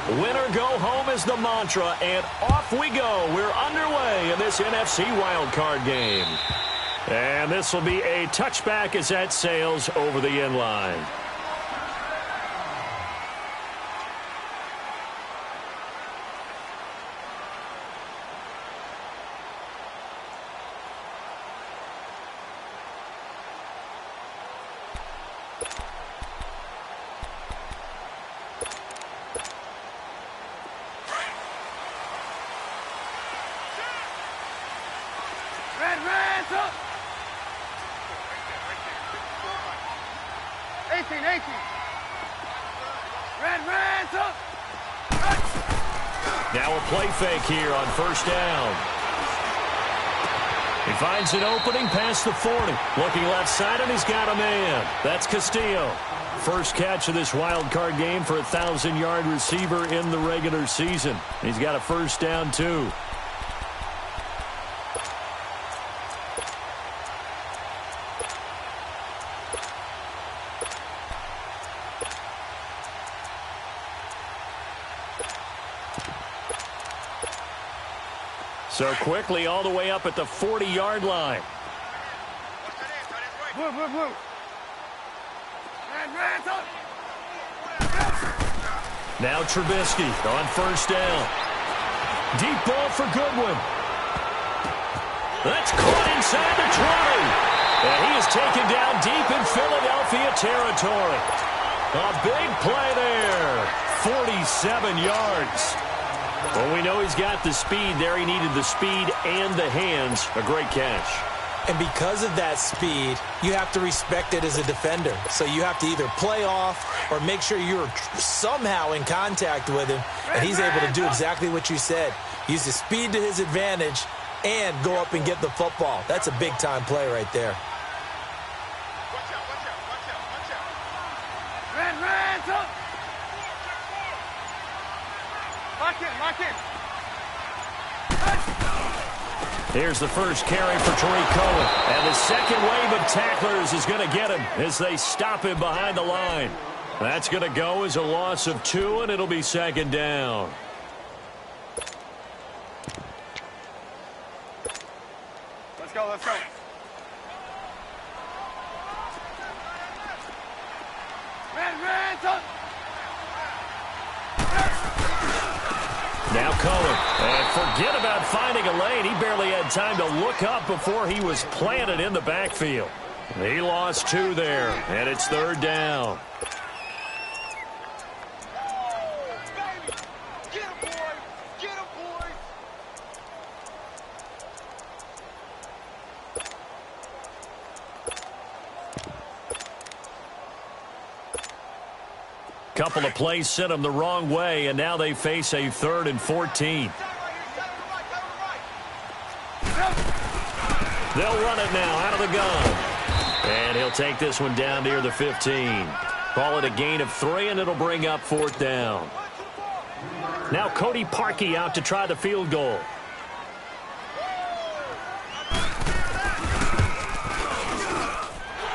Winner go home is the mantra, and off we go. We're underway in this NFC wildcard game. And this will be a touchback as that sails over the end line. Now a play fake here on first down. He finds an opening past the 40. Looking left side, and he's got a man. That's Castillo. First catch of this wild card game for a 1,000-yard receiver in the regular season. He's got a first down, too. So quickly all the way up at the 40-yard line. Now Trubisky on first down. Deep ball for Goodwin. That's caught inside the 20. And he is taken down deep in Philadelphia territory. A big play there. 47 yards. Well, we know he's got the speed there. He needed the speed and the hands. A great catch. And because of that speed, you have to respect it as a defender. So you have to either play off or make sure you're somehow in contact with him. And he's able to do exactly what you said. Use the speed to his advantage and go up and get the football. That's a big-time play right there. Here's the first carry for Tariq Cohen. And the second wave of tacklers is going to get him as they stop him behind the line. That's going to go as a loss of 2, and it'll be second down. Let's go, let's go. Now Cohen, and forget about finding a lane. He barely had time to look up before he was planted in the backfield. He lost 2 there, and it's third down. Couple of plays sent them the wrong way, and now they face a 3rd and 14. They'll run it now out of the gun. And he'll take this one down near the 15. Call it a gain of 3, and it'll bring up 4th down. Now Cody Parkey out to try the field goal.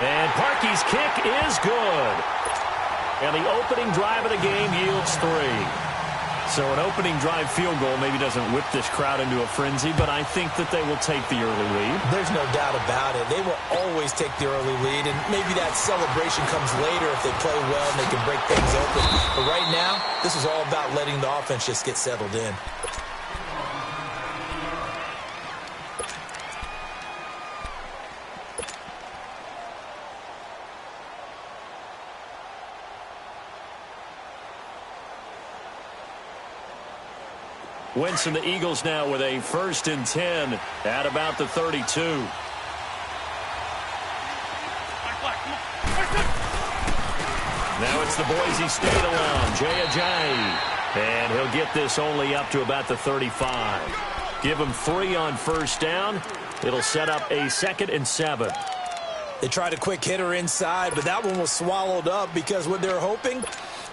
And Parkey's kick is good. And the opening drive of the game yields 3. So an opening drive field goal maybe doesn't whip this crowd into a frenzy, but I think that they will take the early lead. There's no doubt about it. They will always take the early lead, and maybe that celebration comes later if they play well and they can break things open. But right now, this is all about letting the offense just get settled in. Winston, the Eagles now with a 1st and 10 at about the 32. Now it's the Boise State alum, Jay Ajayi. And he'll get this only up to about the 35. Give him 3 on first down. It'll set up a 2nd and 7. They tried a quick hitter inside, but that one was swallowed up because what they're hoping,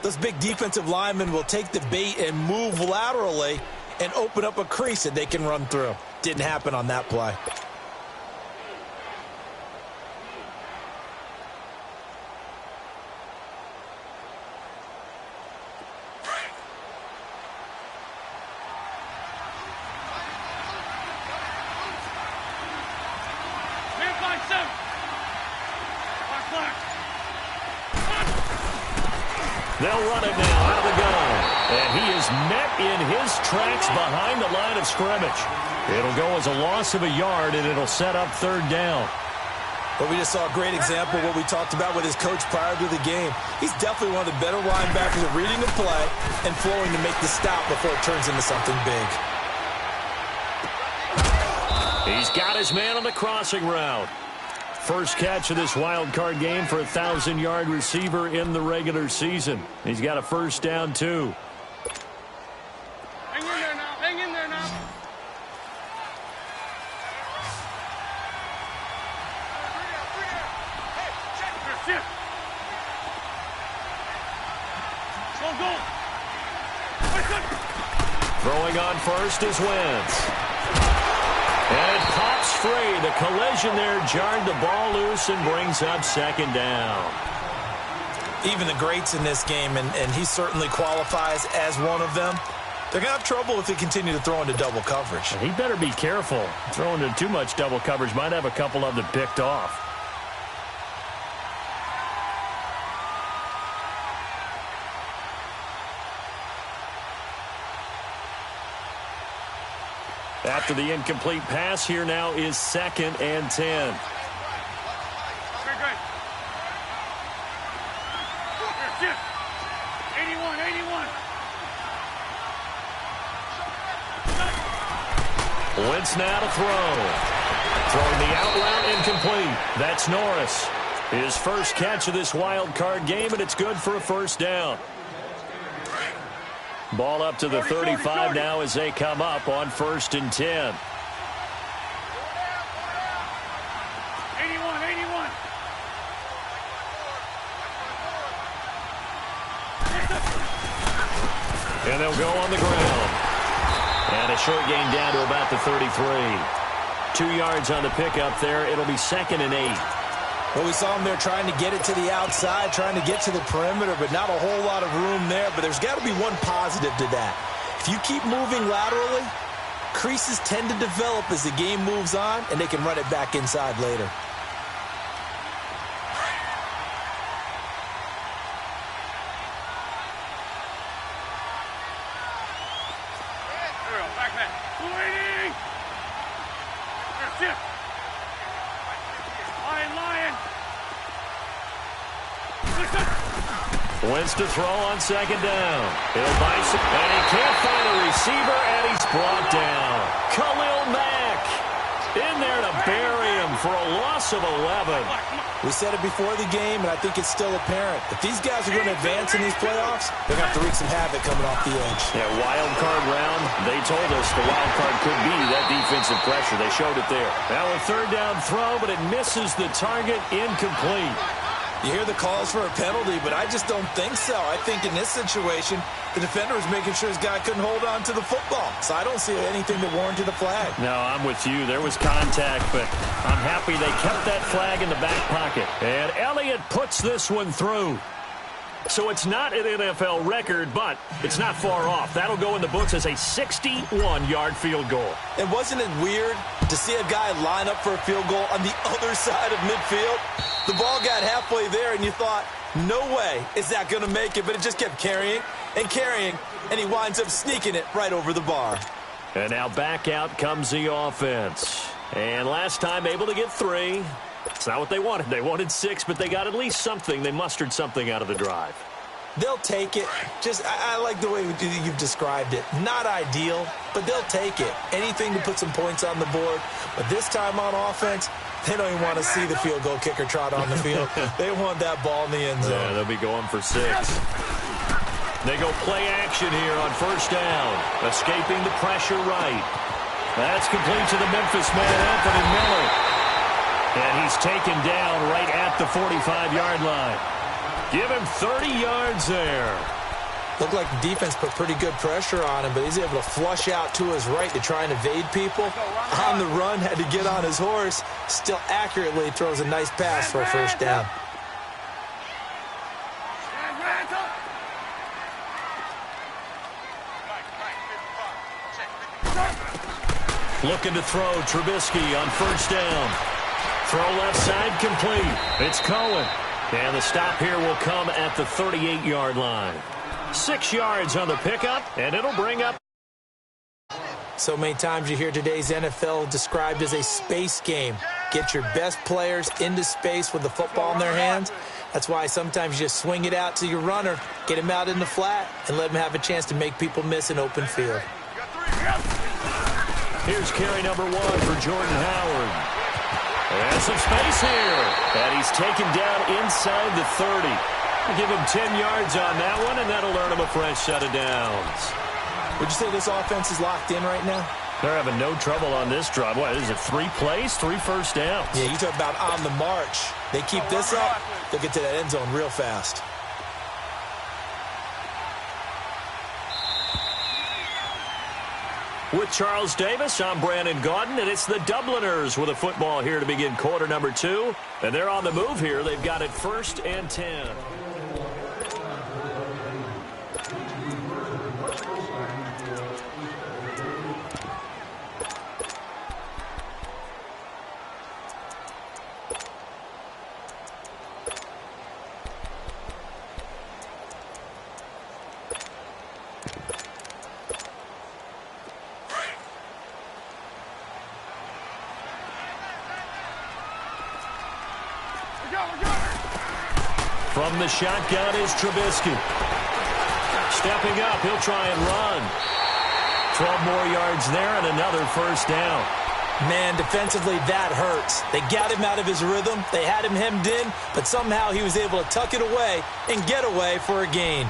those big defensive linemen will take the bait and move laterally and open up a crease that they can run through. Didn't happen on that play. They'll run it now out of the gun. And he is met in his tracks behind the line of scrimmage. It'll go as a loss of a yard, and it'll set up third down. But we just saw a great example of what we talked about with his coach prior to the game. He's definitely one of the better linebackers at reading the play and flowing to make the stop before it turns into something big. He's got his man on the crossing route. First catch of this wild card game for a 1,000-yard receiver in the regular season. He's got a first down, too. Hang in there now. Hang in there now. Throwing on first is Wentz. And it pops free. The collision there jarred the ball loose and brings up second down. Even the greats in this game, and he certainly qualifies as one of them, they're going to have trouble if they continue to throw into double coverage. He better be careful. Throwing into too much double coverage might have a couple of them picked off. After the incomplete pass, here now is 2nd and 10. Great. 81, 81. Wentz now to throw. Throwing the out route incomplete. That's Norris. His first catch of this wild card game, and it's good for a first down. Ball up to the 35 now as they come up on 1st and 10. 81, 81. And they'll go on the ground. And a short gain down to about the 33. 2 yards on the pickup there. It'll be 2nd and 8. Well, we saw him there trying to get it to the outside, trying to get to the perimeter, but not a whole lot of room there. But there's got to be one positive to that. If you keep moving laterally, creases tend to develop as the game moves on, and they can run it back inside later. Back man. Waiting. Shift. Lion. Wentz to throw on 2nd down. He'll buy some, and he can't find a receiver, and he's brought down. Khalil Mack in there to bury him for a loss of 11. We said it before the game, and I think it's still apparent. If these guys are going to advance in these playoffs, they're going to have to wreak some havoc coming off the edge. Yeah, wild card round, they told us the wild card could be that defensive pressure. They showed it there. Now a 3rd down throw, but it misses the target, incomplete. You hear the calls for a penalty, but I just don't think so. I think in this situation, the defender was making sure his guy couldn't hold on to the football. So I don't see anything that warranted a flag. No, I'm with you. There was contact, but I'm happy they kept that flag in the back pocket. And Elliott puts this one through. So it's not an NFL record, but it's not far off. That'll go in the books as a 61-yard field goal. And wasn't it weird to see a guy line up for a field goal on the other side of midfield? The ball got halfway there, and you thought, no way is that going to make it. But it just kept carrying, and he winds up sneaking it right over the bar. And now back out comes the offense. And last time able to get 3. It's not what they wanted. They wanted 6, but they got at least something. They mustered something out of the drive. They'll take it. I like the way you've described it. Not ideal, but they'll take it. Anything to put some points on the board. But this time on offense, they don't even want to see the field goal kicker trot on the field. They want that ball in the end zone. Yeah, they'll be going for 6. They go play action here on 1st down. Escaping the pressure right. That's complete to the Memphis man, Anthony Miller. And he's taken down right at the 45-yard line. Give him 30 yards there. Looked like the defense put pretty good pressure on him, but he's able to flush out to his right to try and evade people. On the run, had to get on his horse. Still accurately throws a nice pass for a 1st down. Looking to throw, Trubisky on 1st down. Throw left side complete. It's Cohen. And the stop here will come at the 38-yard line. 6 yards on the pickup, and it'll bring up. So many times you hear today's NFL described as a space game. Get your best players into space with the football in their hands. That's why sometimes you just swing it out to your runner, get him out in the flat, and let him have a chance to make people miss an open field. Here's carry number 1 for Jordan Howard. And some space here. And he's taken down inside the 30. We'll give him 10 yards on that one, and that'll earn him a fresh set of downs. Would you say this offense is locked in right now? They're having no trouble on this drive. What is it, 3 plays, 3 first downs? Yeah, you talk about on the march. They keep this up, they'll get to that end zone real fast. With Charles Davis, I'm Brandon Gaudin, and it's the Dubliners with a football here to begin quarter number 2. And they're on the move here. They've got it 1st and 10. From the shotgun is Trubisky. Stepping up, he'll try and run. 12 more yards there and another first down. Man, defensively, that hurts. They got him out of his rhythm. They had him hemmed in, but somehow he was able to tuck it away and get away for a gain.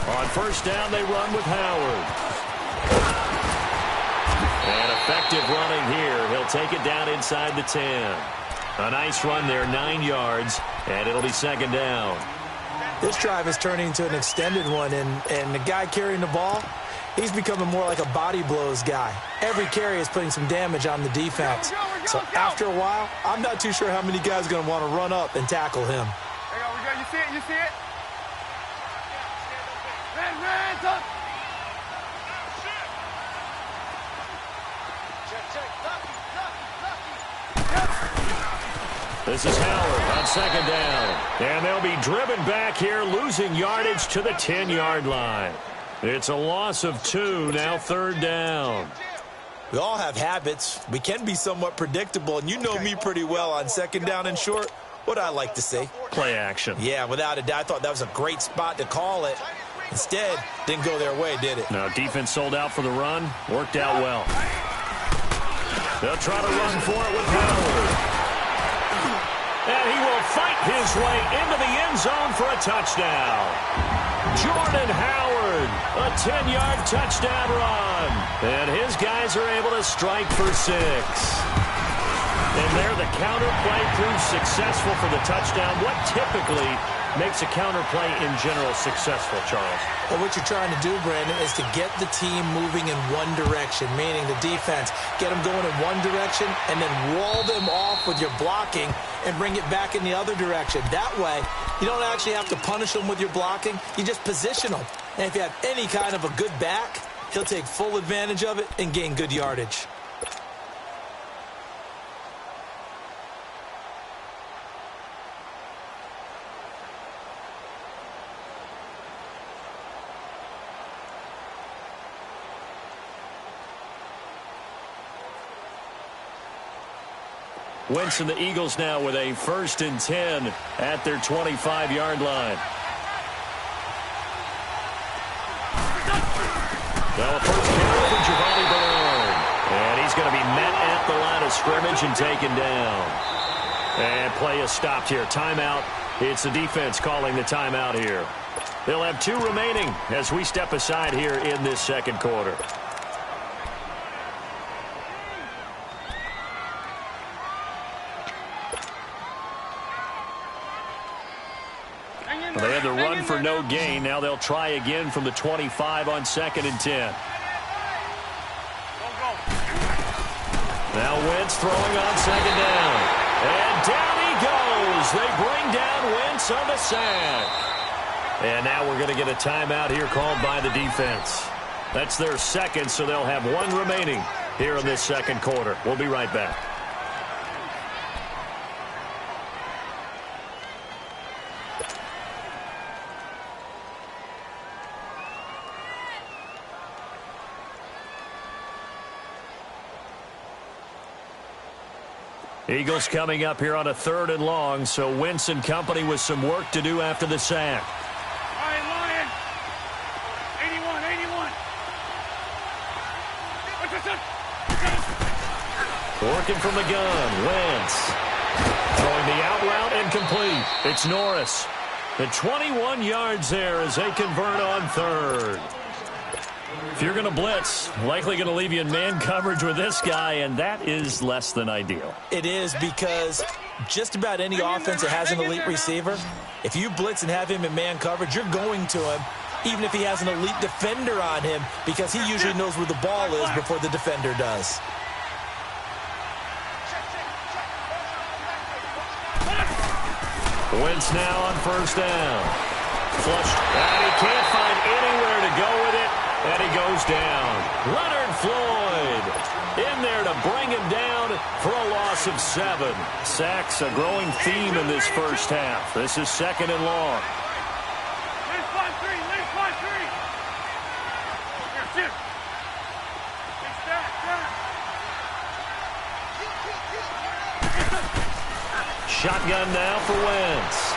On first down, they run with Howard. And effective running here. He'll take it down inside the 10. A nice run there, 9 yards, and it'll be 2nd down. This drive is turning into an extended one, and the guy carrying the ball, he's becoming more like a body blows guy. Every carry is putting some damage on the defense. So after a while, I'm not too sure how many guys are going to want to run up and tackle him. You see it? You see it? Hands up! This is Howard on 2nd down. And they'll be driven back here, losing yardage to the 10-yard line. It's a loss of 2, now 3rd down. We all have habits. We can be somewhat predictable, and you know me pretty well on 2nd down and short. What I like to see. Play action. Yeah, without a doubt. I thought that was a great spot to call it. Instead, didn't go their way, did it? Now, defense sold out for the run. Worked out well. They'll try to run for it with Howard. And he will fight his way into the end zone for a touchdown. Jordan Howard, a 10-yard touchdown run. And his guys are able to strike for 6. And there, the counter play proves successful for the touchdown. What typically makes a counter play in general successful, Charles? Well, what you're trying to do, Brandon, is to get the team moving in one direction, meaning the defense. Get them going in one direction and then wall them off with your blocking and bring it back in the other direction. That way, you don't actually have to punish them with your blocking. You just position them. And if you have any kind of a good back, he'll take full advantage of it and gain good yardage. Wentz and the Eagles now with a 1st and 10 at their 25-yard line. Now a first carry for Giovanni Bernard. And he's going to be met at the line of scrimmage and taken down. And play is stopped here. Timeout. It's the defense calling the timeout here. They'll have 2 remaining as we step aside here in this 2nd quarter. They had the run for no gain. Now they'll try again from the 25 on 2nd and 10. Now Wentz throwing on 2nd down. And down he goes as they bring down Wentz on the sack. And now we're going to get a timeout here called by the defense. That's their second, so they'll have one remaining here in this second quarter. We'll be right back. Eagles coming up here on a 3rd and long, so Wentz and company with some work to do after the sack. Lion. 81, 81. Working from the gun, Wentz. Throwing the out route incomplete. It's Norris. The 21 yards there as they convert on 3rd. If you're going to blitz, likely going to leave you in man coverage with this guy, and that is less than ideal. It is, because just about any offense that has an elite receiver, if you blitz and have him in man coverage, you're going to him, even if he has an elite defender on him, because he usually knows where the ball is before the defender does. Wentz now on 1st down. Flushed, and he can't find anywhere to go with it. And he goes down. Leonard Floyd in there to bring him down for a loss of 7. Sacks a growing theme in this first half. This is 2nd and long. Let's 5-3. Here, shoot. Big stack. Shotgun now for Wentz.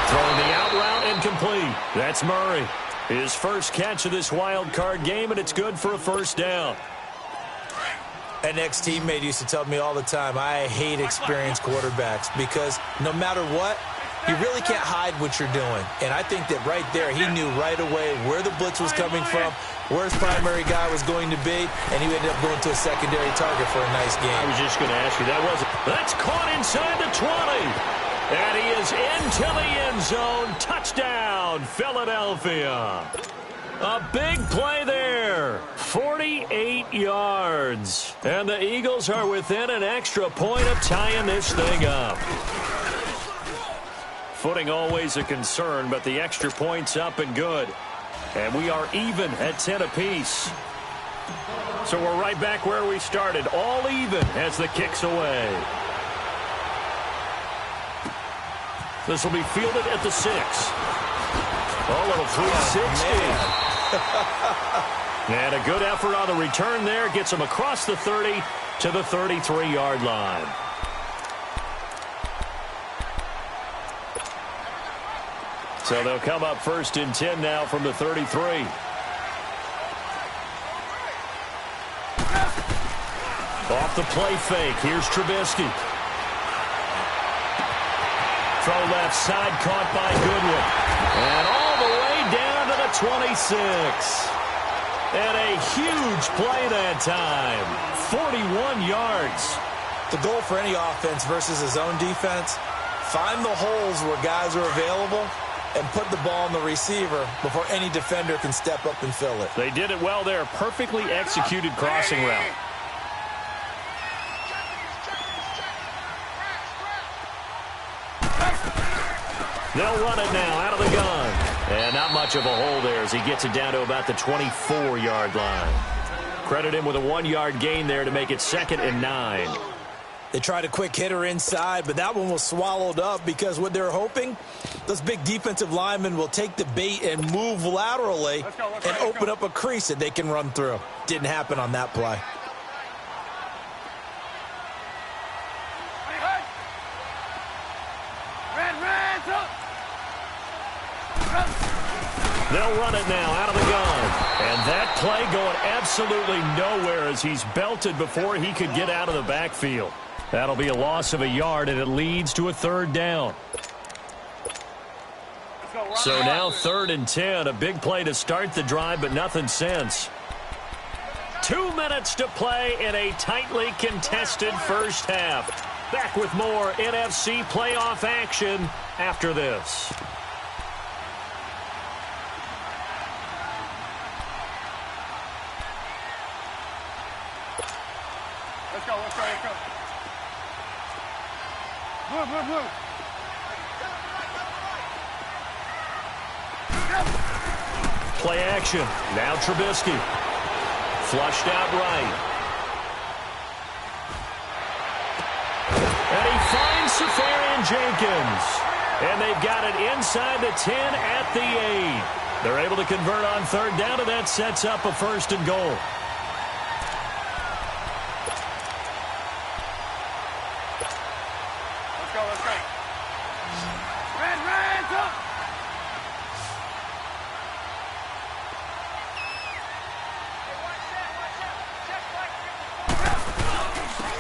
Throwing the out route incomplete. That's Murray. His first catch of this wild card game, and it's good for a 1st down. An ex-teammate used to tell me all the time, I hate experienced quarterbacks, because no matter what, you really can't hide what you're doing. And I think that right there, he knew right away where the blitz was coming from, where his primary guy was going to be, and he ended up going to a secondary target for a nice game. I was just going to ask you, that's caught inside the 20. And he is into the end zone. Touchdown, Philadelphia. A big play there. 48 yards. And the Eagles are within an extra point of tying this thing up. Footing always a concern, but the extra point's up and good. And we are even at 10 apiece. So we're right back where we started. All even as the kick's away. This will be fielded at the 6. A little 360. And a good effort on the return there. Gets him across the 30 to the 33-yard line. So they'll come up 1st and 10 now from the 33. Off the play fake. Here's Trubisky. Throw left side, caught by Goodwin. And all the way down to the 26. And a huge play that time. 41 yards. The goal for any offense versus his own defense, find the holes where guys are available and put the ball on the receiver before any defender can step up and fill it. They did it well there. Perfectly executed crossing route. They'll run it now out of the gun. And not much of a hole there as he gets it down to about the 24-yard line. Credit him with a 1-yard gain there to make it 2nd and 9. They tried a quick hitter inside, but that one was swallowed up because what they're hoping, those big defensive linemen will take the bait and move laterally and open up a crease that they can run through. Didn't happen on that play. They'll run it now out of the gun. And that play going absolutely nowhere as he's belted before he could get out of the backfield. That'll be a loss of a yard, and it leads to a 3rd down. So now 3rd and 10. A big play to start the drive, but nothing since. 2 minutes to play in a tightly contested first half. Back with more NFC playoff action after this. Let's go. Move. Play action. Now Trubisky. Flushed out right. And he finds Safarian-Jenkins. And they've got it inside the 10 at the 8. They're able to convert on third down, and that sets up a 1st and goal. Let's go. Red, up.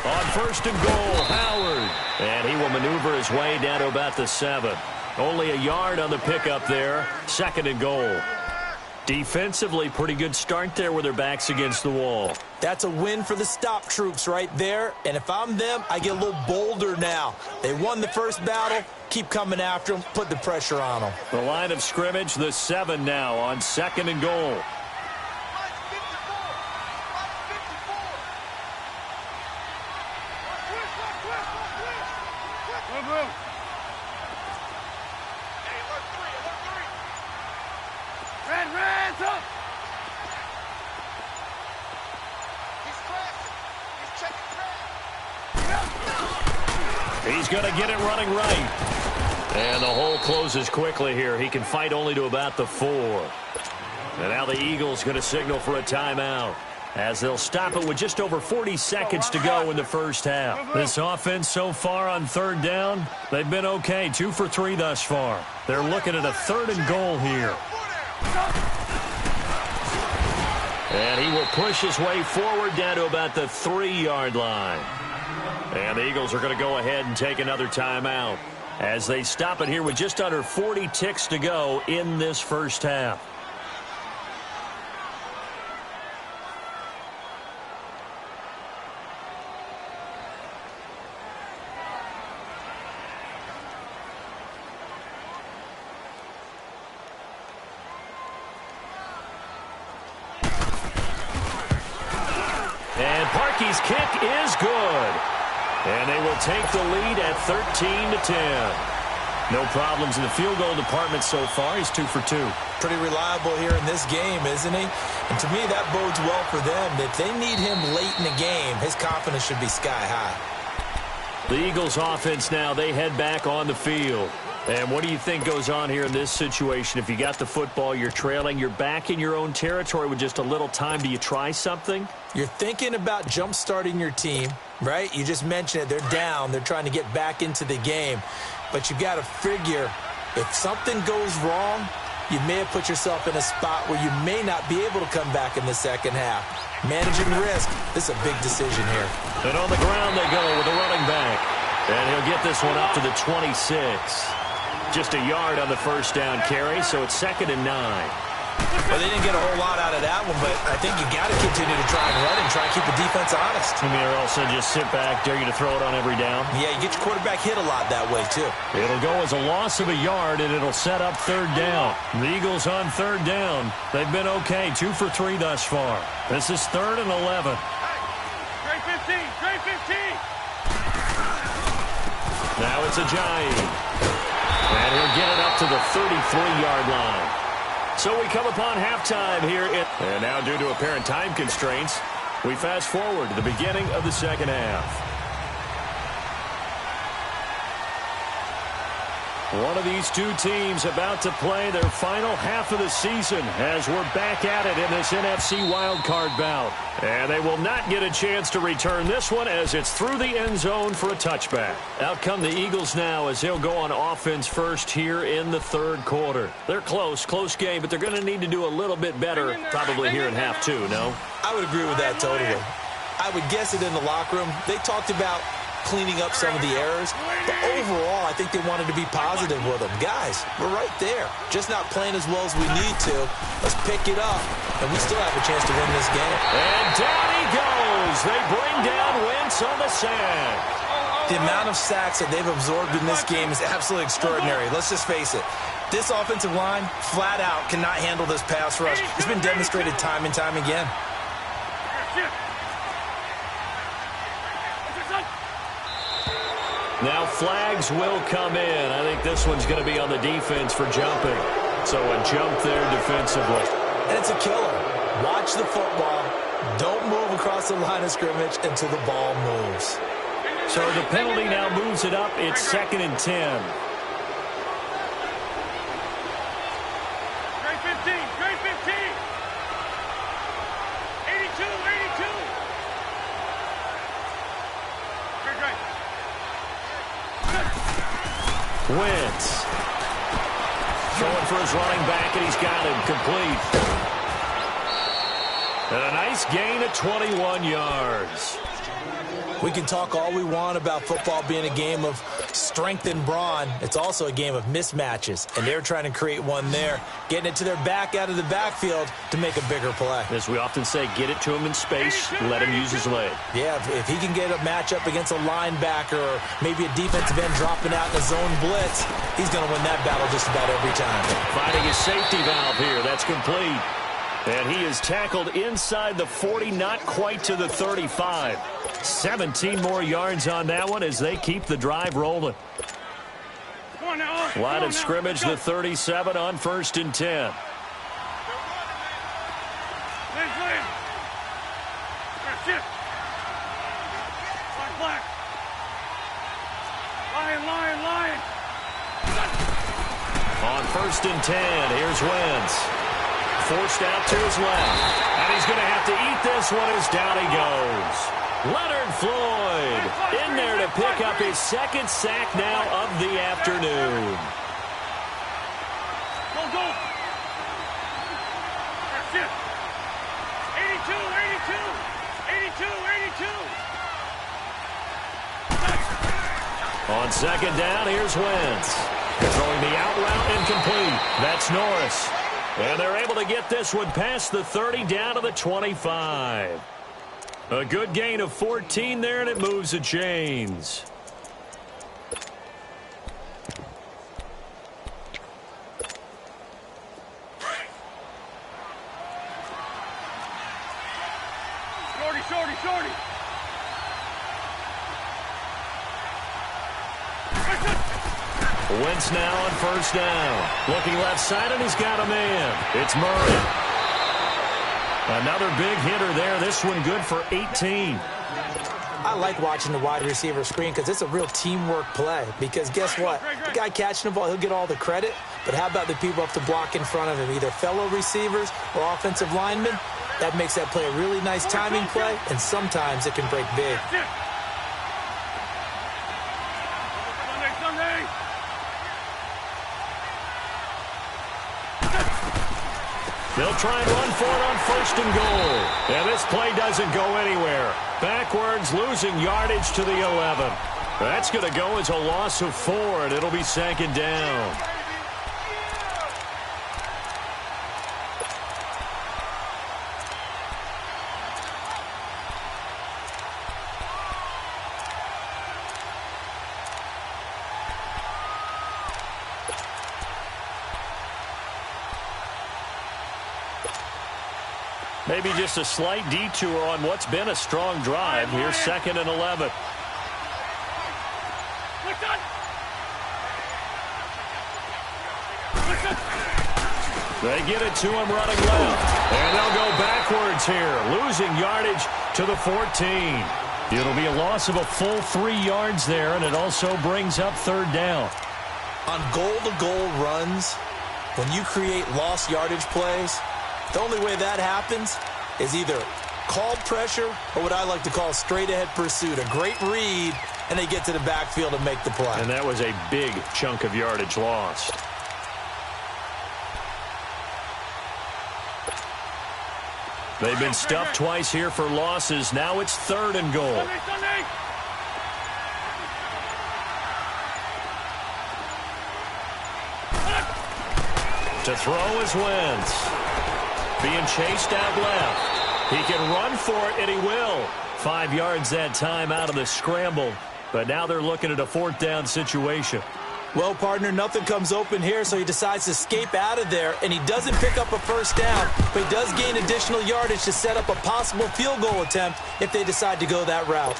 On 1st and goal, Howard. And he will maneuver his way down to about the 7. Only a yard on the pickup there. 2nd and goal. Defensively, pretty good start there with their backs against the wall. That's a win for the stop troops right there. And if I'm them, I get a little bolder now. They won the first battle. Keep coming after them. Put the pressure on them. The line of scrimmage, the 7 now on 2nd and goal. Move. Red, up. He's going to get it running right. And the hole closes quickly here. He can fight only to about the 4. And now the Eagles going to signal for a timeout, as they'll stop it with just over 40 seconds to go in the first half. This offense so far on third down, they've been okay. 2 for 3 thus far. They're looking at a 3rd and goal here. And he will push his way forward down to about the 3-yard line. And the Eagles are going to go ahead and take another timeout as they stop it here with just under 40 ticks to go in this first half. And Parkey's kick is good. And they will take the lead at 13-10. No problems in the field goal department so far. He's 2 for 2. Pretty reliable here in this game, isn't he? And to me, that bodes well for them. If they need him late in the game, his confidence should be sky high. The Eagles offense now, they head back on the field. And what do you think goes on here in this situation? If you got the football, you're trailing, you're back in your own territory with just a little time. Do you try something? You're thinking about jump-starting your team, right? You just mentioned it. They're down. They're trying to get back into the game. But you got to figure, if something goes wrong, you may have put yourself in a spot where you may not be able to come back in the second half. Managing risk, this is a big decision here. And on the ground they go with the running back. And he'll get this one up to the 26. Just a yard on the first down carry, so it's 2nd and 9. Well, they didn't get a whole lot out of that one, but I think you got to continue to try and run and try and keep the defense honest. I mean, or also just sit back, dare you to throw it on every down. Yeah, you get your quarterback hit a lot that way, too. It'll go as a loss of a yard, and it'll set up 3rd down. The Eagles on 3rd down. They've been okay, 2 for 3 thus far. This is 3rd and 11. Trey 15. Now it's a giant. And he'll get it up to the 33-yard line. So we come upon halftime here. And now, due to apparent time constraints, we fast forward to the beginning of the second half. One of these two teams about to play their final half of the season as we're back at it in this NFC wildcard bout. And they will not get a chance to return this one as it's through the end zone for a touchback. Out come the Eagles now as they'll go on offense first here in the 3rd quarter. They're close game, but they're going to need to do a little bit better probably here in half 2, no? I would agree with that totally. I would guess it in the locker room. They talked about cleaning up some of the errors, but overall, I think they wanted to be positive with them. Guys, we're right there. Just not playing as well as we need to. Let's pick it up, and we still have a chance to win this game. And down he goes. They bring down Wentz on the sack. The amount of sacks that they've absorbed in this game is absolutely extraordinary. Let's just face it. This offensive line, flat out, cannot handle this pass rush. It's been demonstrated time and time again. Now flags will come in. I think this one's going to be on the defense for jumping. So a jump there defensively. And it's a killer. Watch the football. Don't move across the line of scrimmage until the ball moves. So the penalty now moves it up. It's 2nd and 10. Grade 15, grade 15. 82, 82. Great. Wentz. Throwing for his running back, and he's got him complete. And a nice gain of 21 yards. We can talk all we want about football being a game of strength and brawn. It's also a game of mismatches, and they're trying to create one there, getting it to their back out of the backfield to make a bigger play. As we often say, get it to him in space, let him use his leg. Yeah, if he can get a matchup against a linebacker or maybe a defensive end dropping out in a zone blitz, he's going to win that battle just about every time. Finding his safety valve here. That's complete. And he is tackled inside the 40, not quite to the 35. 17 more yards on that one as they keep the drive rolling. Line of scrimmage, the 37 on 1st and 10. Lion. On 1st and 10, here's Wentz. Forced out to his left. And he's going to have to eat this one as down he goes. Leonard Floyd in there to pick up his 2nd sack now of the afternoon. Go. That's it. 82. On 2nd down, here's Wentz. Throwing the out route incomplete. That's Norris. And they're able to get this one past the 30 down to the 25. A good gain of 14 there, and it moves the chains. Shorty. Wentz now on 1st down. Looking left side, and he's got a man. It's Murray. Another big hitter there. This one good for 18. I like watching the wide receiver screen because it's a real teamwork play. Because guess what? The guy catching the ball, he'll get all the credit. But how about the people up to block in front of him, either fellow receivers or offensive linemen? That makes that play a really nice timing play, and sometimes it can break big. Sunday. They'll try and run for it on 1st and goal. And this play doesn't go anywhere. Backwards, losing yardage to the 11. That's going to go as a loss of 4, and it'll be 2nd down. Maybe just a slight detour on what's been a strong drive. Here's 2nd and 11. They get it to him running left. And they'll go backwards here, losing yardage to the 14. It'll be a loss of a full 3 yards there, and it also brings up 3rd down. On goal-to-goal runs, when you create lost yardage plays, the only way that happens is either called pressure or what I like to call straight-ahead pursuit. A great read, and they get to the backfield and make the play. And that was a big chunk of yardage lost. They've been stuffed twice here for losses. Now it's 3rd and goal. Sunday. To throw is Wentz. Being chased out left. He can run for it, and he will. 5 yards that time out of the scramble. But now they're looking at a 4th down situation. Well, partner, nothing comes open here, so he decides to escape out of there, and he doesn't pick up a 1st down, but he does gain additional yardage to set up a possible field goal attempt if they decide to go that route.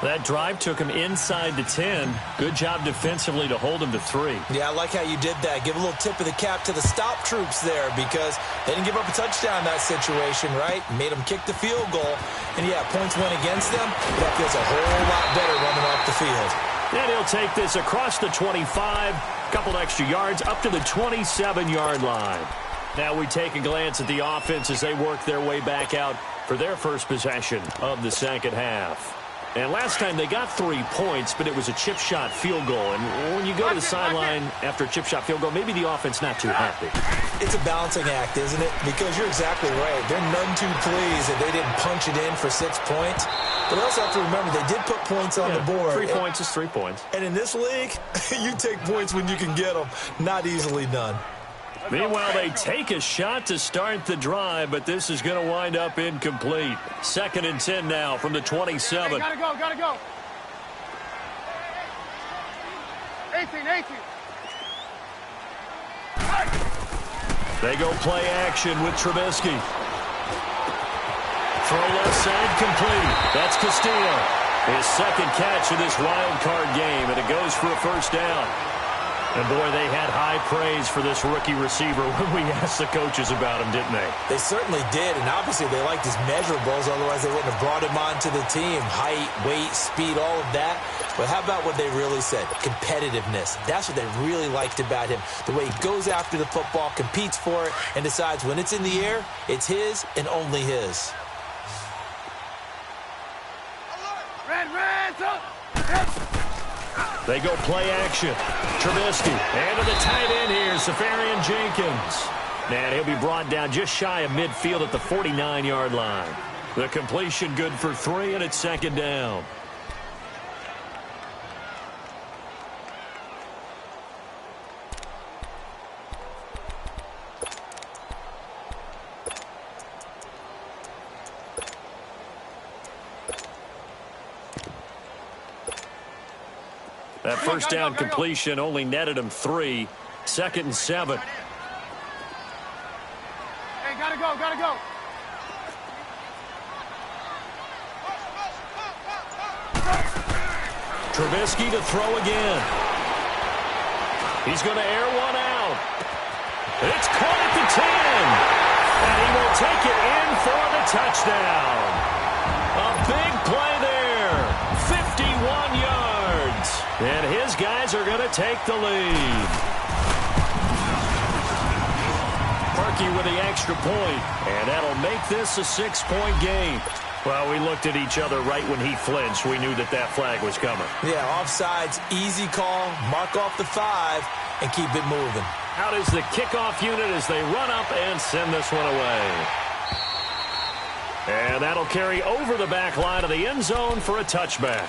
That drive took him inside the 10. Good job defensively to hold him to 3. Yeah, I like how you did that. Give a little tip of the cap to the stop troops there because they didn't give up a touchdown in that situation, right? Made them kick the field goal. And, yeah, points went against them. That feels a whole lot better running off the field. And he'll take this across the 25, couple extra yards, up to the 27-yard line. Now we take a glance at the offense as they work their way back out for their first possession of the second half. And last time they got 3 points, but it was a chip shot field goal. And when you go to the sideline after a chip shot field goal, maybe the offense not too happy. It's a balancing act, isn't it? Because you're exactly right. They're none too pleased that they didn't punch it in for 6 points. But also have to remember, they did put points on the board. 3 points is 3 points. And in this league, you take points when you can get them. Not easily done. Meanwhile, they take a shot to start the drive, but this is going to wind up incomplete. 2nd and 10 now from the 27. Hey, gotta go, gotta go. 18. They go play action with Trubisky. Throw left side complete. That's Castillo. His second catch of this wild card game, and it goes for a first down. And, boy, they had high praise for this rookie receiver when we asked the coaches about him, didn't they? They certainly did, and obviously they liked his measurables. Otherwise, they wouldn't have brought him onto the team. Height, weight, speed, all of that. But how about what they really said? Competitiveness. That's what they really liked about him. The way he goes after the football, competes for it, and decides when it's in the air, it's his and only his. Red, up. They go play action. Trubisky. And to the tight end here, Safarian Jenkins. And he'll be brought down just shy of midfield at the 49-yard line. The completion good for 3, and it's 2nd down. That first down completion only netted him 3. 2nd and 7. Hey, gotta go. Trubisky to throw again. He's going to air one out. It's caught at the 10. And he will take it in for the touchdown. A big play there. 51 yards. And his guys are going to take the lead. Parkey with the extra point, and that'll make this a 6-point game. Well, we looked at each other right when he flinched. We knew that that flag was coming. Yeah, offsides, easy call, mark off the 5, and keep it moving. Out is the kickoff unit as they run up and send this one away. And that'll carry over the back line of the end zone for a touchback.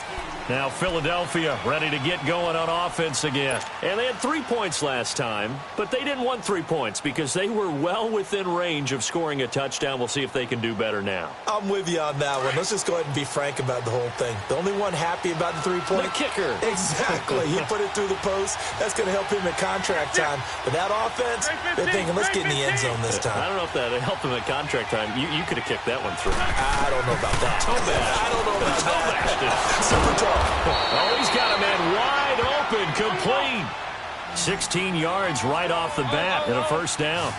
Now Philadelphia ready to get going on offense again. And they had 3 points last time, but they didn't want 3 points because they were well within range of scoring a touchdown. We'll see if they can do better now. I'm with you on that one. Let's just go ahead and be frank about the whole thing. The only one happy about the 3-point. The kicker. Exactly. He put it through the post. That's going to help him at contract time. But that offense, they're thinking, let's get in the end zone this time. I don't know if that helped him at contract time. You could have kicked that one through. I don't know about that. I don't know about that. Super tall. Oh, he's got a man wide open, complete. 16 yards right off the bat and a first down.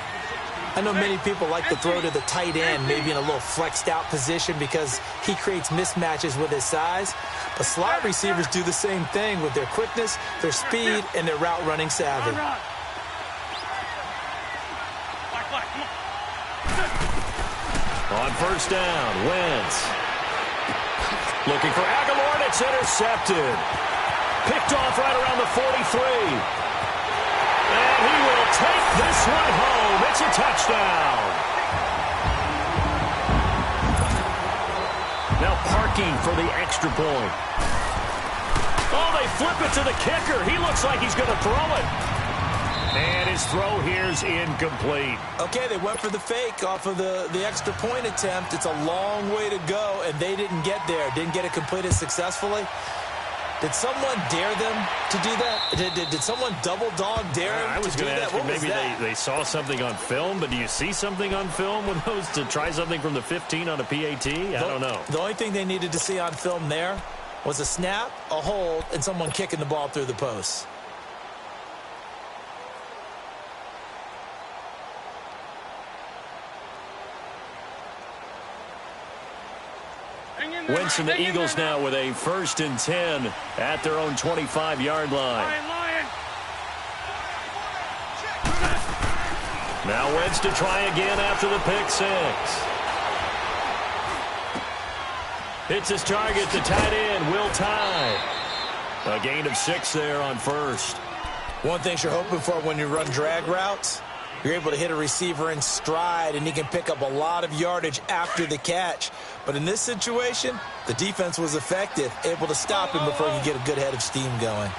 I know many people like to throw to the tight end, maybe in a little flexed out position because he creates mismatches with his size. But slot receivers do the same thing with their quickness, their speed, and their route running savvy. On first down, Wentz. Looking for Aguilar, and it's intercepted. Picked off right around the 43. And he will take this one home. It's a touchdown. Now Parkey for the extra point. Oh, they flip it to the kicker. He looks like he's going to throw it. And his throw here's incomplete. Okay, they went for the fake off of the extra point attempt. It's a long way to go, and they didn't get there. Didn't get it completed successfully. Did someone dare them to do that? Did someone double dog dare them I was to do going to that? ask you, maybe they saw something on film, but do you see something on film with those to try something from the 15 on a PAT? I don't know. The only thing they needed to see on film there was a snap, a hold, and someone kicking the ball through the post. Wentz and the Eagles now with a 1st and 10 at their own 25-yard line. Now Wentz to try again after the pick 6. Hits his target, the tight end, Will Tye. A gain of 6 there on 1st. One thing you're hoping for when you run drag routes, you're able to hit a receiver in stride, and he can pick up a lot of yardage after the catch. But in this situation, the defense was effective, able to stop him before he could get a good head of steam going.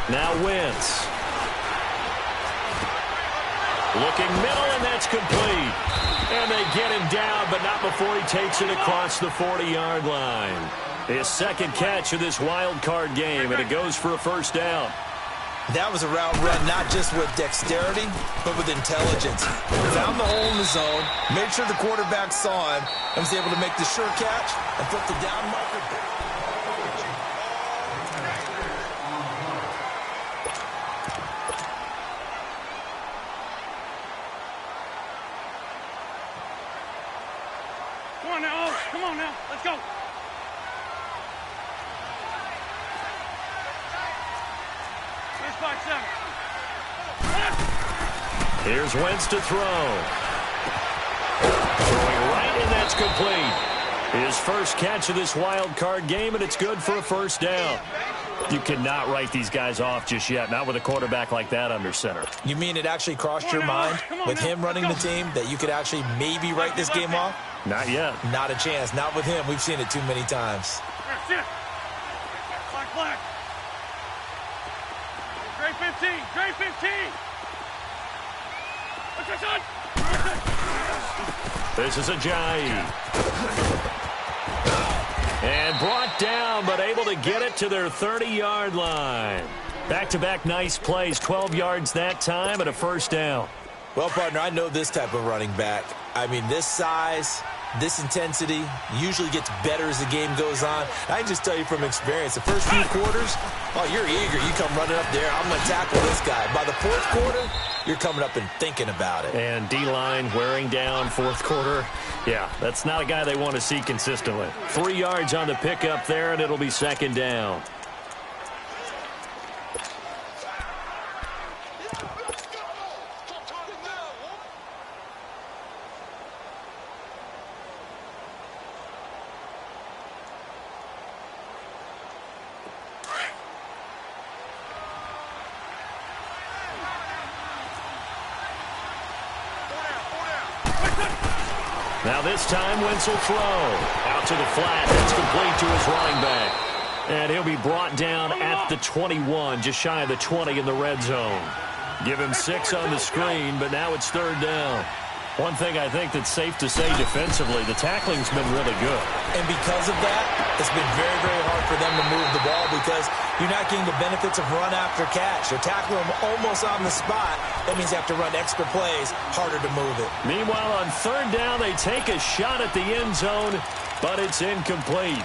Now Wentz. Looking middle, and that's complete. And they get him down, but not before he takes it across the 40-yard line. His 2nd catch of this wild card game, and it goes for a 1st down. That was a route run not just with dexterity, but with intelligence. Found the hole in the zone, made sure the quarterback saw him, and was able to make the sure catch and flip the down marker. Come on now, let's go. Here's 5-7. Here's Wentz to throw. Throwing right, and that's complete. His 1st catch of this wild card game, and it's good for a 1st down. You cannot write these guys off just yet, not with a quarterback like that under center. You mean it actually crossed your mind with him running the team that you could actually maybe write this game off? Not yet. Not a chance. Not with him. We've seen it too many times. Black. Gray 15. Gray 15. What's your son? This is Ajayi. And brought down, but able to get it to their 30-yard line. Back-to-back nice plays, 12 yards that time, and a 1st down. Well, partner, I know this type of running back. I mean, this size, this intensity usually gets better as the game goes on. I can just tell you from experience, the first few quarters, oh, you're eager. You come running up there, I'm going to tackle this guy. By the 4th quarter, you're coming up and thinking about it. And D-line wearing down 4th quarter. Yeah, that's not a guy they want to see consistently. 3 yards on the pickup there, and it'll be 2nd down. Now this time, Wentz will throw. Out to the flat. That's complete to his running back. And he'll be brought down at the 21, just shy of the 20 in the red zone. Give him 6 on the screen, but now it's 3rd down. One thing I think that's safe to say defensively, the tackling's been really good. And because of that, it's been very, very hard for them to move the ball because you're not getting the benefits of run after catch. They're tackling them almost on the spot. That means you have to run extra plays, harder to move it. Meanwhile, on 3rd down, they take a shot at the end zone, but it's incomplete.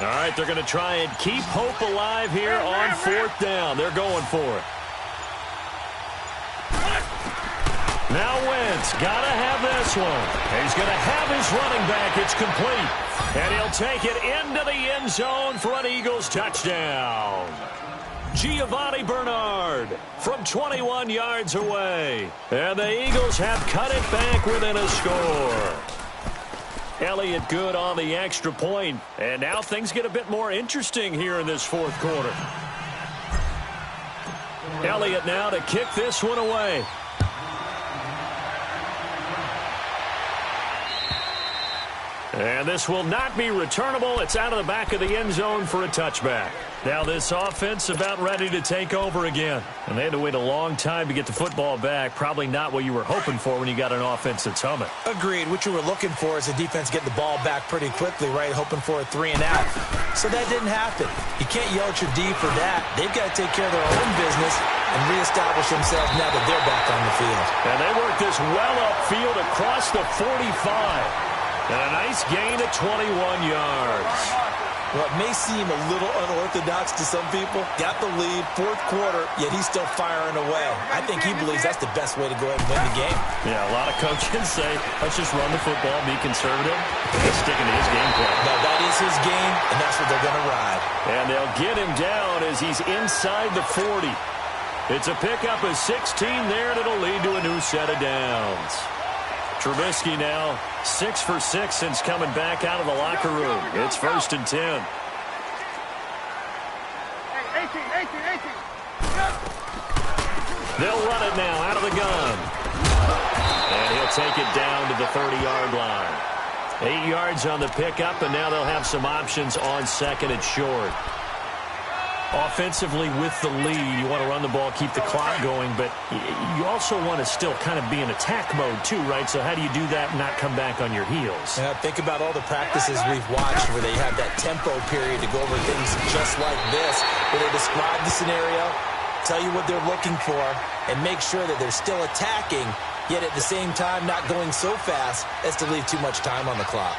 All right, they're going to try and keep hope alive here on 4th down. They're going for it. Now Wentz, got to have this one. He's going to have his running back. It's complete. And he'll take it into the end zone for an Eagles touchdown. Giovanni Bernard from 21 yards away. And the Eagles have cut it back within a score. Elliott good on the extra point. And now things get a bit more interesting here in this 4th quarter. Elliott now to kick this one away. And this will not be returnable. It's out of the back of the end zone for a touchback. Now this offense about ready to take over again. And they had to wait a long time to get the football back. Probably not what you were hoping for when you got an offense that's humming. Agreed. What you were looking for is the defense getting the ball back pretty quickly, right? Hoping for a 3 and out. So that didn't happen. You can't yell at your D for that. They've got to take care of their own business and reestablish themselves now that they're back on the field. And they work this well upfield across the 45. And a nice gain of 21 yards. Well, it may seem a little unorthodox to some people. Got the lead, fourth quarter, yet he's still firing away. I think he believes that's the best way to go ahead and win the game. Yeah, a lot of coaches say, let's just run the football, be conservative. He's sticking to his game plan. No, that is his game, and that's what they're going to ride. And they'll get him down as he's inside the 40. It's a pickup of 16 there, and it'll lead to a new set of downs. Trubisky now 6 for 6 since coming back out of the locker room. It's 1st and 10. Hey, 18. They'll run it now out of the gun. And he'll take it down to the 30-yard line. 8 yards on the pickup, and now they'll have some options on 2nd and short. Offensively with the lead, you want to run the ball, keep the clock going, but you also want to still kind of be in attack mode too, right? So how do you do that and not come back on your heels? Yeah, think about all the practices we've watched where they have that tempo period to go over things just like this, where they describe the scenario, tell you what they're looking for, and make sure that they're still attacking, yet at the same time not going so fast as to leave too much time on the clock.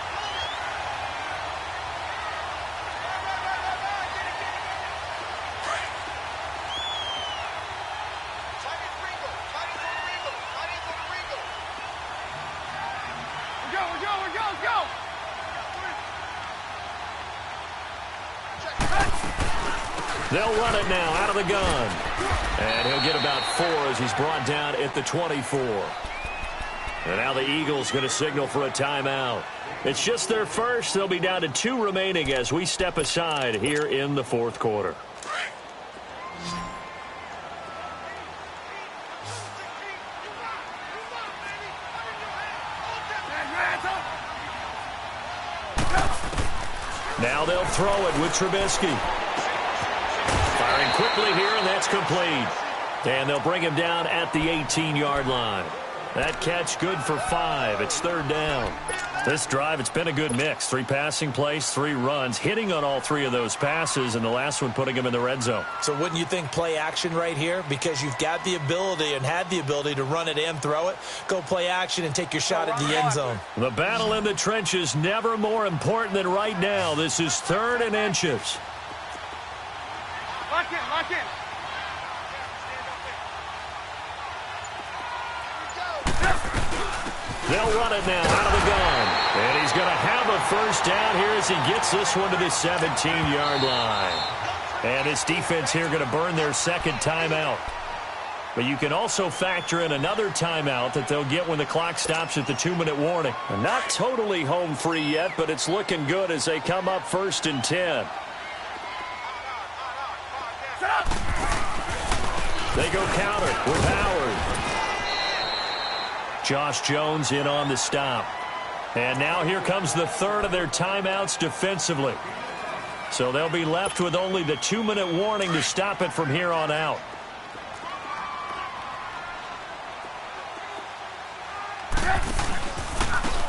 They'll run it now out of the gun. And he'll get about 4 as he's brought down at the 24. And now the Eagles going to signal for a timeout. It's just their first. They'll be down to 2 remaining as we step aside here in the 4th quarter. Now they'll throw it with Trubisky. Firing quickly here, and that's complete. And they'll bring him down at the 18-yard line. That catch good for 5. It's 3rd down. This drive, it's been a good mix. 3 passing plays, 3 runs, hitting on all 3 of those passes, and the last one putting him in the red zone. So wouldn't you think play action right here? Because you've got the ability and had the ability to run it and throw it. Go play action and take your shot at the end zone. The battle in the trenches never more important than right now. This is 3rd and inches. Lock in. They'll run it now out of the gun. And he's going to have a first down here as he gets this one to the 17-yard line. And this defense here going to burn their 2nd timeout. But you can also factor in another timeout that they'll get when the clock stops at the 2-minute warning. And not totally home free yet, but it's looking good as they come up 1st and 10. They go counter with Howard. Josh Jones in on the stop. And now here comes the 3rd of their timeouts defensively. So they'll be left with only the 2-minute warning to stop it from here on out.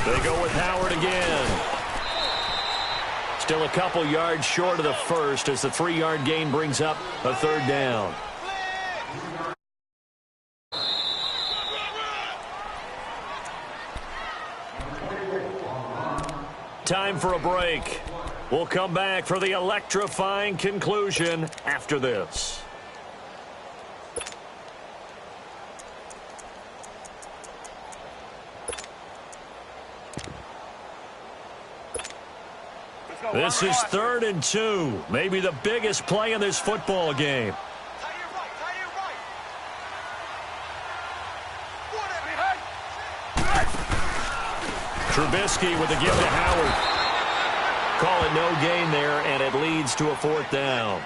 They go with Howard again. Still a couple yards short of the first as the 3-yard gain brings up a 3rd down. Time for a break. We'll come back for the electrifying conclusion after this. This is 3rd and 2. Maybe the biggest play in this football game. Trubisky with the give to Howard. Call it no gain there, and it leads to a 4th down.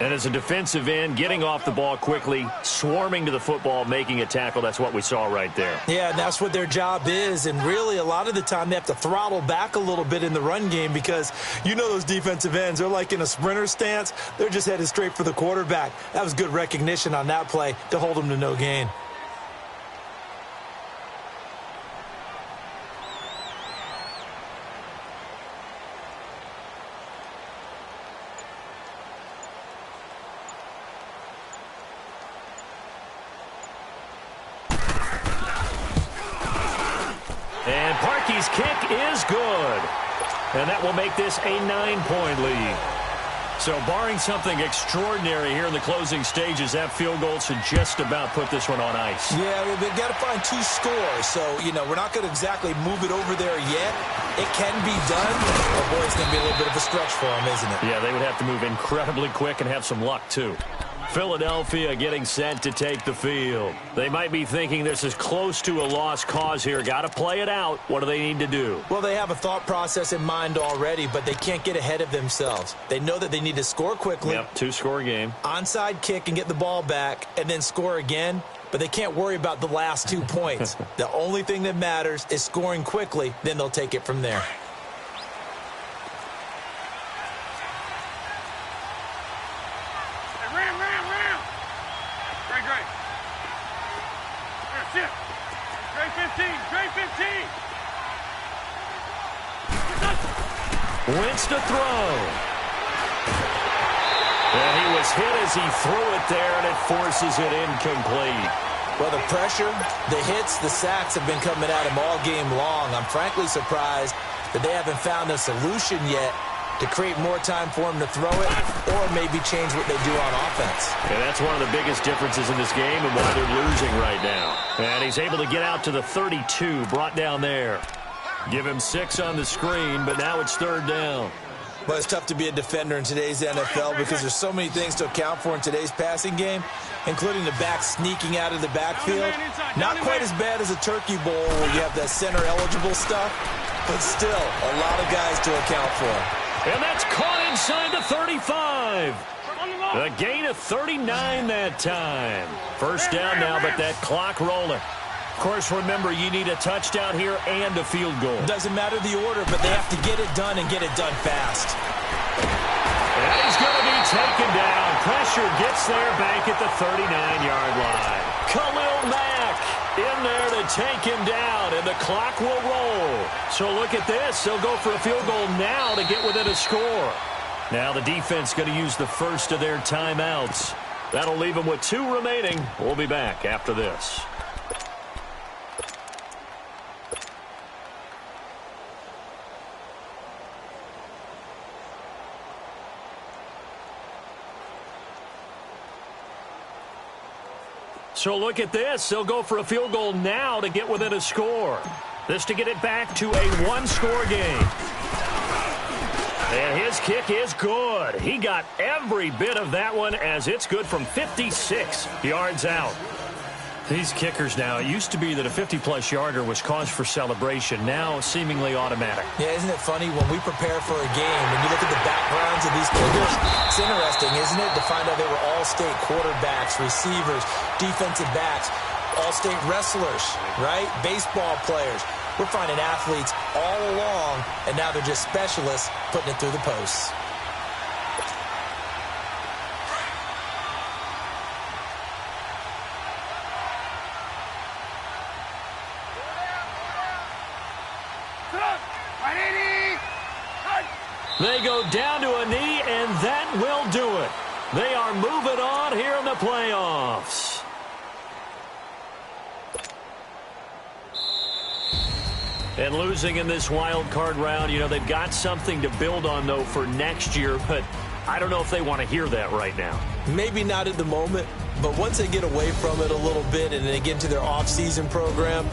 And as a defensive end, getting off the ball quickly, swarming to the football, making a tackle, that's what we saw right there. Yeah, and that's what their job is. And really, a lot of the time, they have to throttle back a little bit in the run game because you know those defensive ends, they're like in a sprinter stance. They're just headed straight for the quarterback. That was good recognition on that play to hold them to no gain. And Parkey's kick is good. And that will make this a 9-point lead. So barring something extraordinary here in the closing stages, that field goal should just about put this one on ice. Yeah, well, they've got to find 2 scores. So, you know, we're not going to exactly move it over there yet. It can be done. But, boy, it's going to be a little bit of a stretch for them, isn't it? Yeah, they would have to move incredibly quick and have some luck, too. Philadelphia getting set to take the field. They might be thinking this is close to a lost cause here. Got to play it out. What do they need to do? Well, they have a thought process in mind already, but they can't get ahead of themselves. They know that they need to score quickly. Yep, 2-score game. Onside kick and get the ball back and then score again. But they can't worry about the last 2 points. The only thing that matters is scoring quickly. Then they'll take it from there. Wentz to throw. And he was hit as he threw it there, and it forces it incomplete. Well, the pressure, the hits, the sacks have been coming at him all game long. I'm frankly surprised that they haven't found a solution yet to create more time for him to throw it or maybe change what they do on offense. And that's one of the biggest differences in this game and why they're losing right now. And he's able to get out to the 32, brought down there. Give him 6 on the screen, but now it's 3rd down. Well, it's tough to be a defender in today's NFL because there's so many things to account for in today's passing game, including the back sneaking out of the backfield. Not quite as bad as a turkey bowl where you have that center-eligible stuff, but still a lot of guys to account for. And that's caught inside the 35. A gain of 39 that time. 1st down now, but that clock rolling. Of course, remember, you need a touchdown here and a field goal. Doesn't matter the order, but they have to get it done and get it done fast. And he's going to be taken down. Pressure gets there back at the 39-yard line. Khalil Mack in there to take him down, and the clock will roll. So look at this. They'll go for a field goal now to get within a score. Now the defense going to use the first of their timeouts. That'll leave them with 2 remaining. We'll be back after this. So look at this. They'll go for a field goal now to get within a score. This to get it back to a 1-score game. And his kick is good. He got every bit of that one as it's good from 56 yards out. These kickers now, it used to be that a 50-plus yarder was cause for celebration. Now seemingly automatic. Yeah, isn't it funny when we prepare for a game, when you look at the backgrounds of these kickers, it's interesting, isn't it, to find out they were all-state quarterbacks, receivers, defensive backs, all-state wrestlers, right? Baseball players. We're finding athletes all along, and now they're just specialists putting it through the posts. They go down to a knee, and that will do it. They are moving on here in the playoffs. And losing in this wild card round, you know, they've got something to build on, though, for next year, but I don't know if they want to hear that right now. Maybe not at the moment, but once they get away from it a little bit and they get into their off-season program,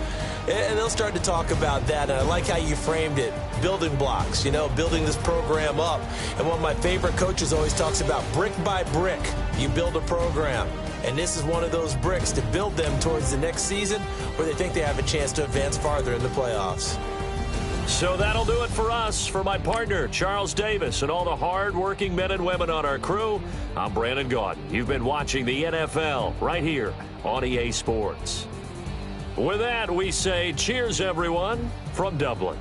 and they'll start to talk about that. And I like how you framed it, building blocks, you know, building this program up. And one of my favorite coaches always talks about brick by brick, you build a program. And this is one of those bricks to build them towards the next season where they think they have a chance to advance farther in the playoffs. So that'll do it for us. For my partner, Charles Davis, and all the hard-working men and women on our crew, I'm Brandon Gaudin. You've been watching the NFL right here on EA Sports. With that, we say cheers, everyone, from Dublin.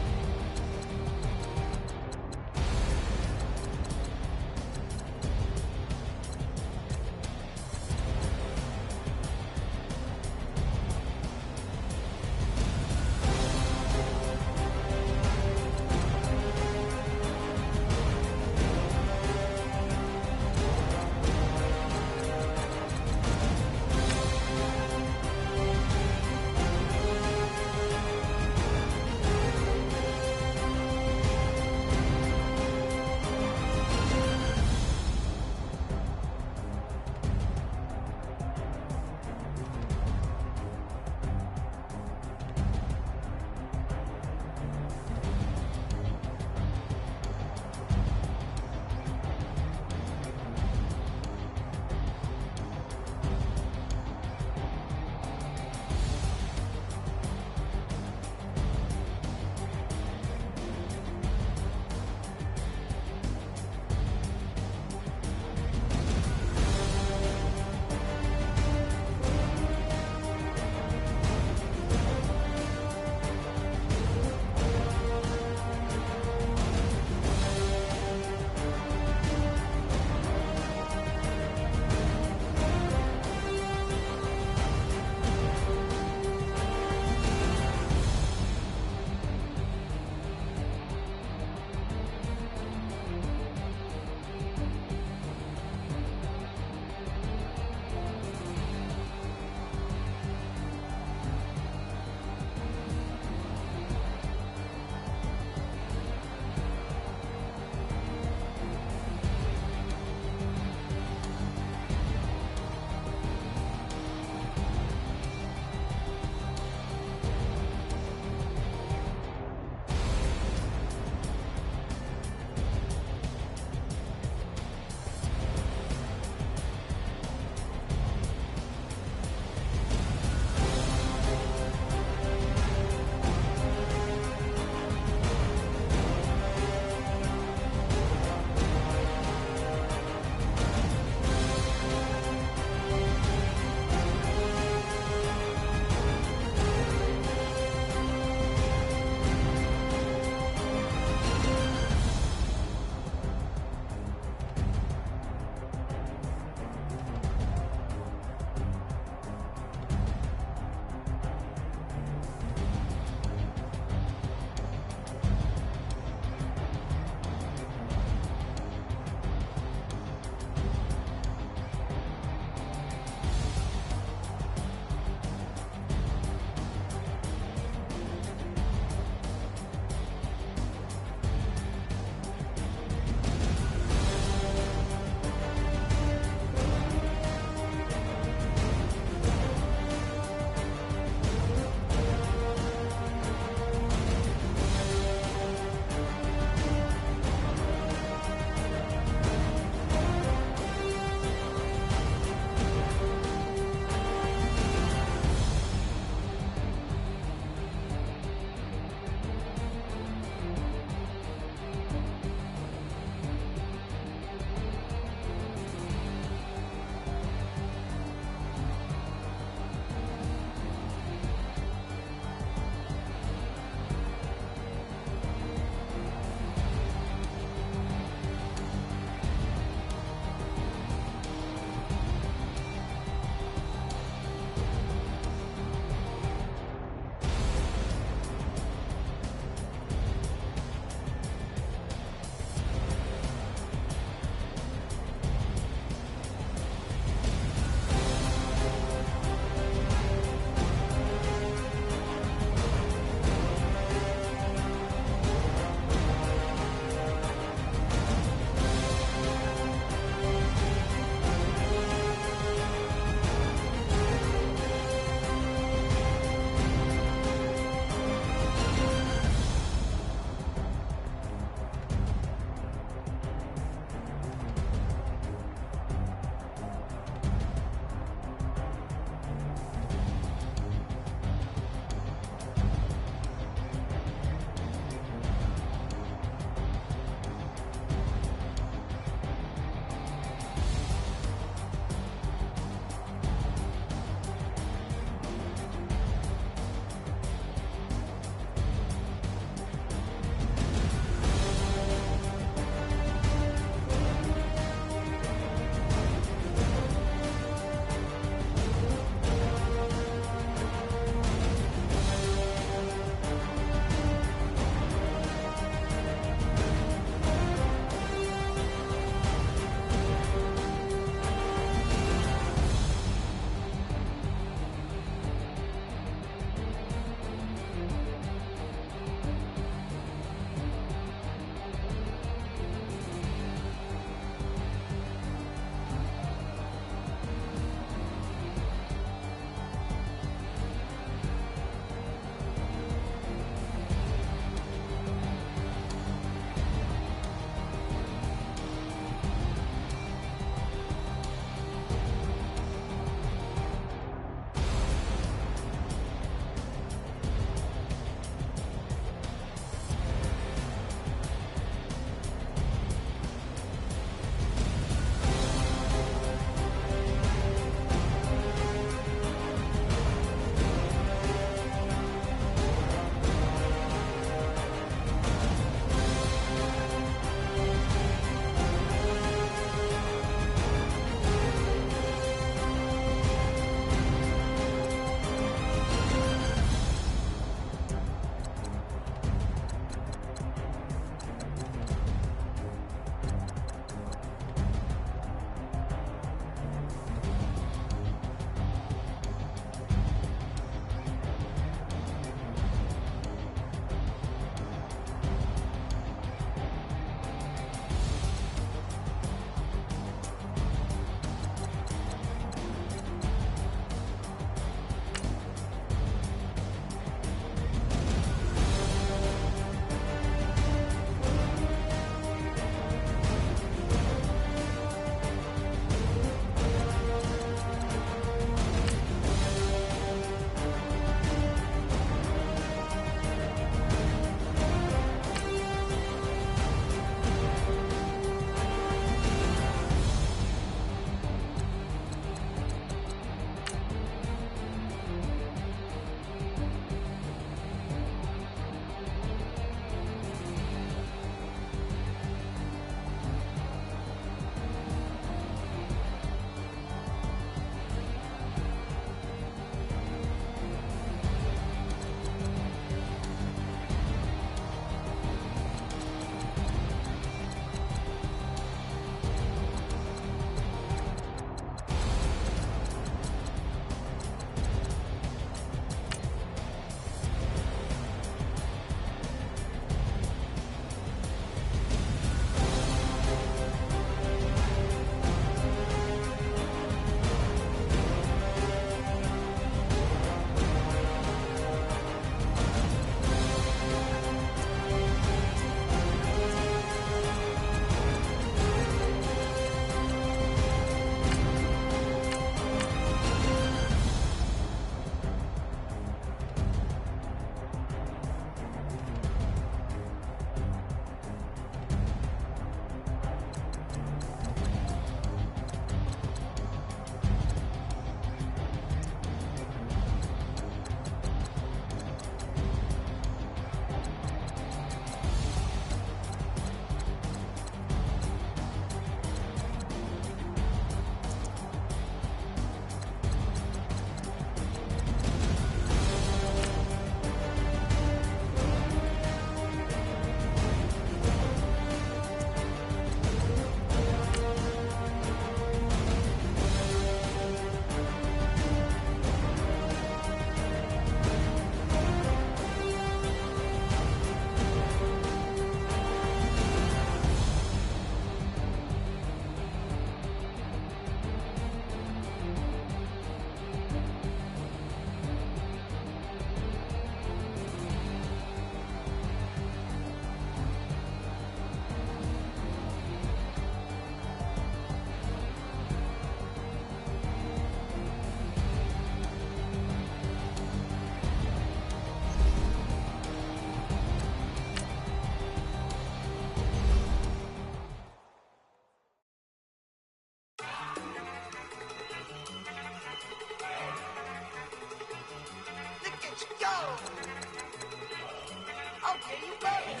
Okay, you bugging.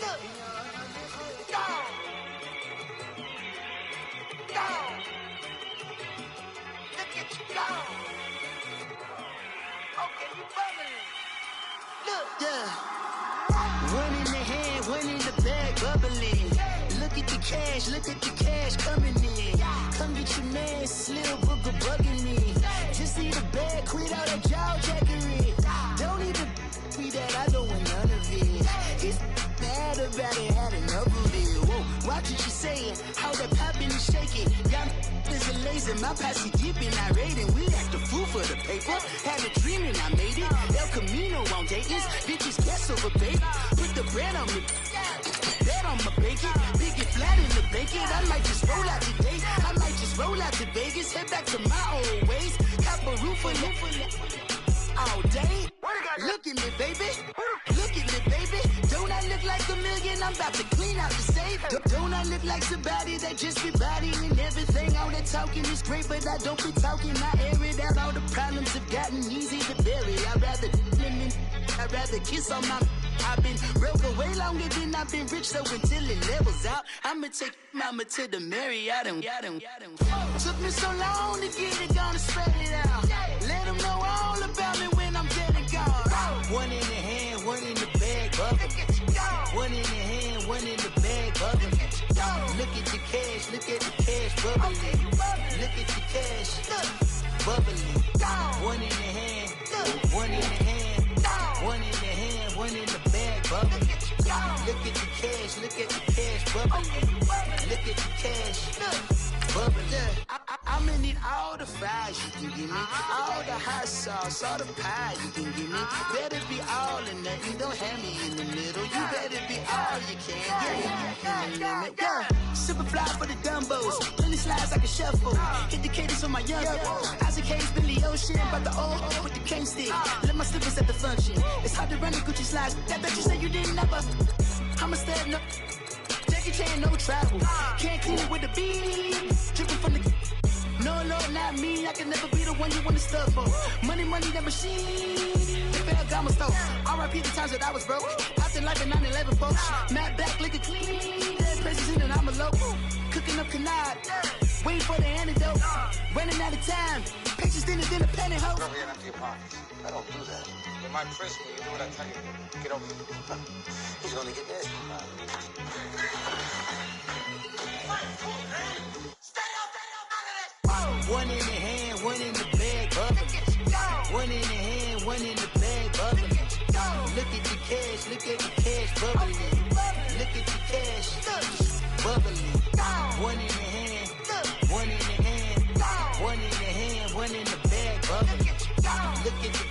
Look. Down. Down. Look at you down. Okay, you bugging. Look. Yeah. One in the hand, one in the bag, bubbling. Look at the cash coming in. Come get your man, Slim Booker bugging me. Just need a bag, quit all that jaw jackery. Don't even be that, I don't want none of it. He's mad about it, had enough of it. Whoa, watch what you saying, how that poppin' and shaking. Y'all is a lazy, my posse deep and I raiding. We act a fool for the paper, had a dream and I made it. El Camino on Dayton's, bitches guess over baby. Put the bread on me, bet on my bacon. Big it flat in the bacon, I might just roll out today. I might just roll out to Vegas, head back to my old ways. Cop a roof for all day. Look at me, baby. Look at me, baby. Don't I look like a million? I'm about to clean out the safe. Don't I look like somebody that just be bodying everything? All that talking is great, but I don't be talking. I air it out. All the problems have gotten easy to bury. I'd rather kiss on my. I've been broke way longer than I've been rich, so until it levels out, I'ma take mama to the Marriott and took me so long to get it, gonna spread it out. Let them know all about me when I'm dead and gone. One in the hand, one in the bag, bubbling. One in the hand, one in the bag, bubbling. Look at the cash, bubbling. Look at the cash, bubbling. One in the hand, one in the hand, one in the hand, one in the bag, bubbling. Look at the cash, bubbling. Look at the cash, bubbling. I'ma need all the fries you can give me, all the hot sauce, all the pie you can give me. Better be all or nothing, don't have me in the middle. You better be all you can, yeah. Super fly for the dumbos, plenty slides like a shuffle. Hit the cadence on my young Isaac Hayes, Billy Ocean, but the old with the cane stick. Let my slippers at the function. It's hard to run the Gucci slides. That bet you say you didn't never. I'ma step no. Jackie Chan, no travel. Can't clean it with the beat. Dripping from the. No, not me. I can never be the one you want to stuff for. Money, that machine. Ferragamo stove. R.I.P. the times that I was broke. Out in life in 9/11 folks. Matte back, liquor clean. Dead presses in and I'm a local. Cooking up canard. Waiting for the antidote. Running out of time. Pictures thinner than a pantyhose. Never get empty your pockets. I don't do that. You might frisk me. You do what I tell you. Get over here. He's gonna get this. One in the hand, one in the bag, bubbling. One in the hand, one in the bag, bubbling. Look at the cash, bubbling. Look at the cash, bubbling. One in the hand, one in the hand, one in the hand, one in the bag, bubbling. Look at the